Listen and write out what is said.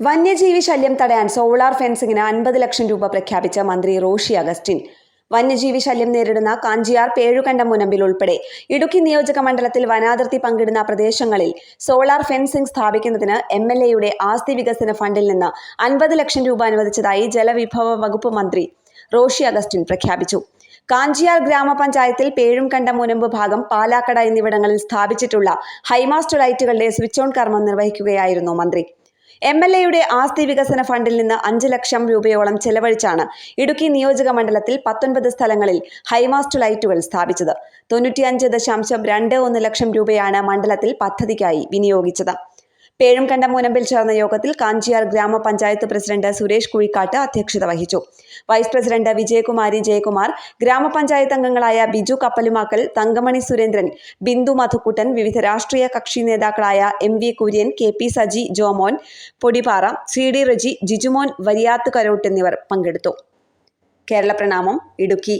വന്യജീവി ശല്യം തടയാൻ സോളാർ ഫെൻസിംഗിന് 50 ലക്ഷം രൂപ പ്രഖ്യാപിച്ച മന്ത്രി റോഷി അഗസ്റ്റിൻ. വന്യജീവി ശല്യം നേരിടുന്ന കാഞ്ചിയാർ, പേഴുകണ്ടം, മുനമ്പിൽ ഉൾപ്പെടെ ഇടുക്കി നിയോജക മണ്ഡലത്തിൽ വനാതിർത്തി പങ്കിടുന്ന പ്രദേശങ്ങളിൽ സോളാർ ഫെൻസിംഗ് സ്ഥാപിക്കുന്നതിന് MLAയുടെ ആസ്തി വികസന ഫണ്ടിൽ നിന്ന് 50 ലക്ഷം രൂപ അനുവദിച്ചതായി ജലവിഭവ വകുപ്പ് മന്ത്രി റോഷി അഗസ്റ്റിൻ പ്രഖ്യാപിച്ചു. കാഞ്ചിയാർ ഗ്രാമപഞ്ചായത്തിൽ പേഴുംകണ്ടം, മുനമ്പ് ഭാഗം, പാലാക്കട എന്നിവിടങ്ങളിൽ സ്ഥാപിച്ചിട്ടുള്ള ഹൈമാസ്റ്റ് ലൈറ്റുകളുടെ സ്വിച്ച് ഓൺ കർമ്മം നിർവഹിക്കുകയായിരുന്നു മന്ത്രി. MLAയുടെ ആസ്തി വികസന ഫണ്ടിൽ നിന്ന് 5 ലക്ഷം രൂപയോളം ചെലവഴിച്ചാണ് ഇടുക്കി നിയോജക മണ്ഡലത്തിൽ 19 സ്ഥലങ്ങളിൽ ഹൈമാസ്റ്റ് ലൈറ്റുകൾ സ്ഥാപിച്ചത്. 95.21 ലക്ഷം രൂപയാണ് മണ്ഡലത്തിൽ പദ്ധതിക്കായി വിനിയോഗിച്ചത്. പേഴുംകണ്ടം, മുനമ്പിൽ ചേർന്ന യോഗത്തിൽ കാഞ്ചിയാർ ഗ്രാമപഞ്ചായത്ത് പ്രസിഡന്റ് സുരേഷ് കുഴിക്കാട്ട് അധ്യക്ഷത വഹിച്ചു. വൈസ് പ്രസിഡന്റ് വിജയകുമാരി ജയകുമാർ, ഗ്രാമപഞ്ചായത്ത് അംഗങ്ങളായ ബിജു കപ്പലുമാക്കൽ, തങ്കമണി സുരേന്ദ്രൻ, ബിന്ദു മധുക്കുട്ടൻ, വിവിധ രാഷ്ട്രീയ കക്ഷി നേതാക്കളായ MV Kurian, KP Saji, Jomon Podippara, CD Reji, Jijumon വരിയാത്ത് Karott എന്നിവർ പങ്കെടുത്തു. കേരള പ്രണാമം, ഇടുക്കി.